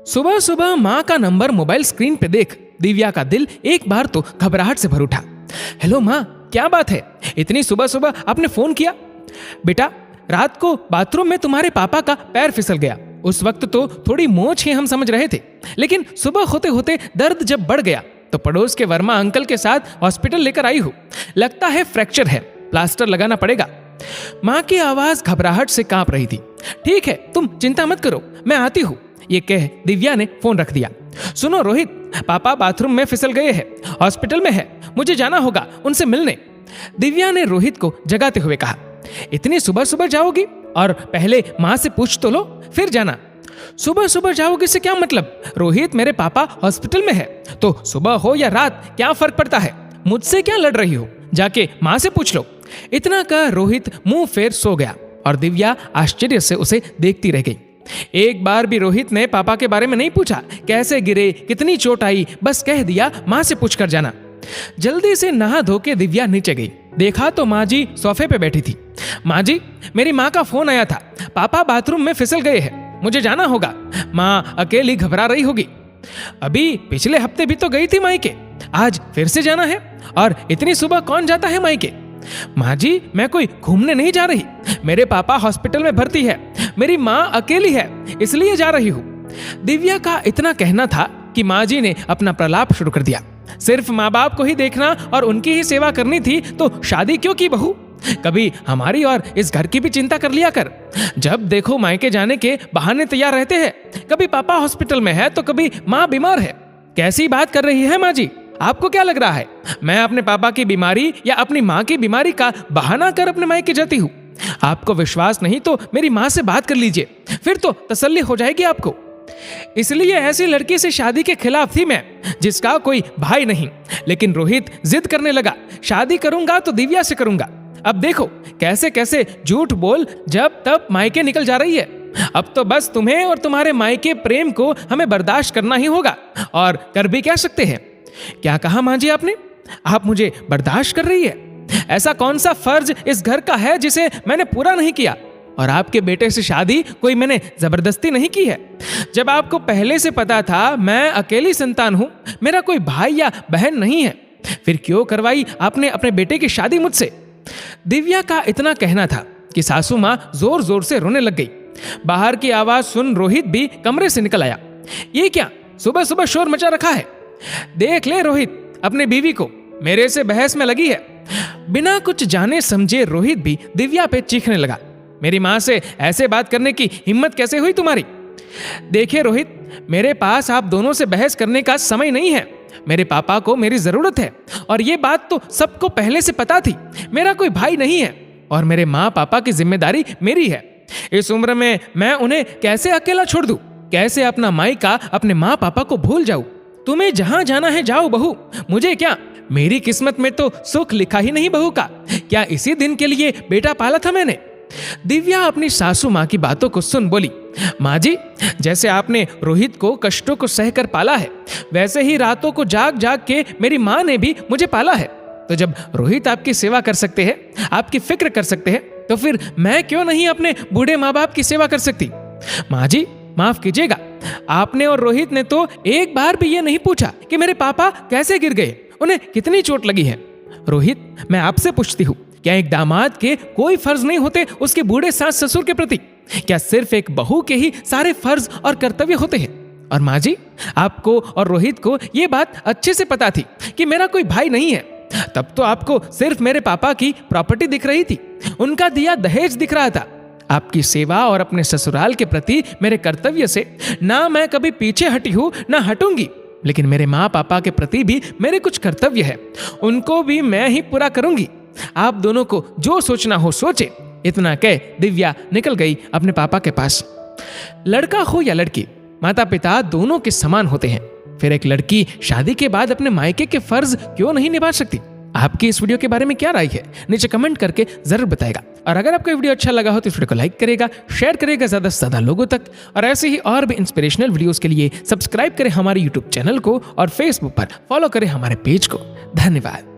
सुबह सुबह माँ का नंबर मोबाइल स्क्रीन पे देख दिव्या का दिल एक बार तो घबराहट से भर उठा। हेलो माँ, क्या बात है, इतनी सुबह सुबह आपने फोन किया? बेटा, रात को बाथरूम में तुम्हारे पापा का पैर फिसल गया। उस वक्त तो थोड़ी मोच ही हम समझ रहे थे, लेकिन सुबह होते होते दर्द जब बढ़ गया तो पड़ोस के वर्मा अंकल के साथ हॉस्पिटल लेकर आई हूँ। लगता है फ्रैक्चर है, प्लास्टर लगाना पड़ेगा। माँ की आवाज घबराहट से कांप रही थी। ठीक है, तुम चिंता मत करो, मैं आती हूँ, ये कह दिव्या ने फोन रख दिया। सुनो रोहित, पापा बाथरूम में फिसल गए हैं, हॉस्पिटल में है, मुझे जाना होगा उनसे मिलने। दिव्या ने रोहित को जगाते हुए कहा। इतनी सुबह सुबह जाओगी? और पहले माँ से पूछ तो लो, फिर जाना। सुबह सुबह जाओगी से क्या मतलब? रोहित, मेरे पापा हॉस्पिटल में है, तो सुबह हो या रात क्या फर्क पड़ता है? मुझसे क्या लड़ रही हो? जाके माँ से पूछ लो। इतना कह रोहित मुंह फेर सो गया और दिव्या आश्चर्य से उसे देखती रह गई। एक बार भी रोहित ने पापा के बारे में नहीं पूछा, कैसे गिरे, कितनी चोट आई, बस कह दिया माँ से पूछ कर जाना। जल्दी से नहा धो के दिव्या नीचे गई। देखा तो माँ जी सोफे पे बैठी थी। माँ जी, मेरी माँ का फोन आया था, पापा बाथरूम में फिसल गए हैं, मुझे जाना होगा। माँ अकेली घबरा रही होगी। अभी पिछले हफ्ते भी तो गई थी मायके, आज फिर से जाना है? और इतनी सुबह कौन जाता है मायके? माँ जी, मैं कोई घूमने नहीं जा रही, मेरे पापा हॉस्पिटल में भर्ती है, मेरी माँ अकेली है, इसलिए जा रही हूँ। दिव्या का इतना कहना था कि माँ जी ने अपना प्रलाप शुरू कर दिया। सिर्फ माँ बाप को ही देखना और उनकी ही सेवा करनी थी तो शादी क्यों की बहू? कभी हमारी और इस घर की भी चिंता कर लिया कर। जब देखो मायके जाने के बहाने तैयार रहते हैं, कभी पापा हॉस्पिटल में है तो कभी माँ बीमार है। कैसी बात कर रही है माँ जी? आपको क्या लग रहा है मैं अपने पापा की बीमारी या अपनी माँ की बीमारी का बहाना कर अपने मायके जाती हूँ? आपको विश्वास नहीं तो मेरी माँ से बात कर लीजिए, फिर तो तसल्ली हो जाएगी आपको। इसलिए ऐसी लड़की से शादी के खिलाफ थी मैं, जिसका कोई भाई नहीं। लेकिन रोहित जिद करने लगा, शादी करूंगा तो दिव्या से करूंगा। अब देखो कैसे कैसे झूठ बोल जब तब मायके निकल जा रही है। अब तो बस तुम्हें और तुम्हारे मायके प्रेम को हमें बर्दाश्त करना ही होगा, और कर भी क्या सकते हैं। क्या कहा माँ जी आपने? आप मुझे बर्दाश्त कर रही है? ऐसा कौन सा फर्ज इस घर का है जिसे मैंने पूरा नहीं किया? और आपके बेटे से शादी कोई मैंने जबरदस्ती नहीं की है। जब आपको पहले से पता था मैं अकेली संतान हूं, मेरा कोई भाई या बहन नहीं है, फिर क्यों करवाई आपने अपने बेटे की शादी मुझसे? दिव्या का इतना कहना था कि सासू माँ जोर जोर से रोने लग गई। बाहर की आवाज सुन रोहित भी कमरे से निकल आया। ये क्या सुबह सुबह शोर मचा रखा है? देख ले रोहित, अपने बीवी को मेरे से बहस में लगी है। बिना कुछ जाने समझे रोहित भी दिव्या पे चीखने लगा। मेरी माँ से ऐसे बात करने की हिम्मत कैसे हुई तुम्हारी? देखिए रोहित, मेरे पास आप दोनों से बहस करने का समय नहीं है। मेरे पापा को मेरी जरूरत है, और ये बात तो सबको पहले से पता थी। मेरा कोई भाई नहीं है और मेरे माँ पापा की जिम्मेदारी मेरी है। इस उम्र में मैं उन्हें कैसे अकेला छोड़ दूं? कैसे अपना मायका, अपने माँ पापा को भूल जाऊं? तुम्हें जहां जाना है जाओ बहू, मुझे क्या? मेरी किस्मत में तो सुख लिखा ही नहीं बहू का। क्या इसी दिन के लिए बेटा पाला था मैंने? दिव्या अपनी सासू माँ की बातों को सुन बोली, माँ जी, जैसे आपने रोहित को कष्टों को सहकर पाला है, वैसे ही रातों को जाग जाग के मेरी माँ ने भी मुझे पाला है। तो जब रोहित आपकी सेवा कर सकते हैं, आपकी फिक्र कर सकते हैं, तो फिर मैं क्यों नहीं अपने बूढ़े माँ बाप की सेवा कर सकती? माँ जी, माफ कीजिएगा, आपने और रोहित ने तो एक बार भी ये नहीं पूछा कि मेरे पापा कैसे गिर गए, उन्हें कितनी चोट लगी है। रोहित, मैं आपसे पूछती हूँ, क्या एक दामाद के कोई फर्ज नहीं होते उसके बूढ़े सास ससुर के प्रति? क्या सिर्फ एक बहू के ही सारे फर्ज और कर्तव्य होते हैं? और माँ जी, आपको और रोहित को ये बात अच्छे से पता थी कि मेरा कोई भाई नहीं है। तब तो आपको सिर्फ मेरे पापा की प्रॉपर्टी दिख रही थी, उनका दिया दहेज दिख रहा था। आपकी सेवा और अपने ससुराल के प्रति मेरे कर्तव्य से ना मैं कभी पीछे हटी हूँ ना हटूंगी, लेकिन मेरे माँ पापा के प्रति भी मेरे कुछ कर्तव्य है, उनको भी मैं ही पूरा करूंगी। आप दोनों को जो सोचना हो सोचे। इतना कह दिव्या निकल गई अपने पापा के पास। लड़का हो या लड़की, माता पिता दोनों के समान होते हैं। फिर एक लड़की शादी के बाद अपने मायके के फर्ज क्यों नहीं निभा सकती? आपकी इस वीडियो के बारे में क्या राय है? नीचे कमेंट करके जरूर बताएगा। और अगर आपको वीडियो अच्छा लगा हो तो इस वीडियो को लाइक करेगा, शेयर करेगा ज्यादा से ज्यादा लोगों तक। और ऐसे ही और भी इंस्पिरेशनल वीडियोस के लिए सब्सक्राइब करें हमारे यूट्यूब चैनल को और फेसबुक पर फॉलो करें हमारे पेज को। धन्यवाद।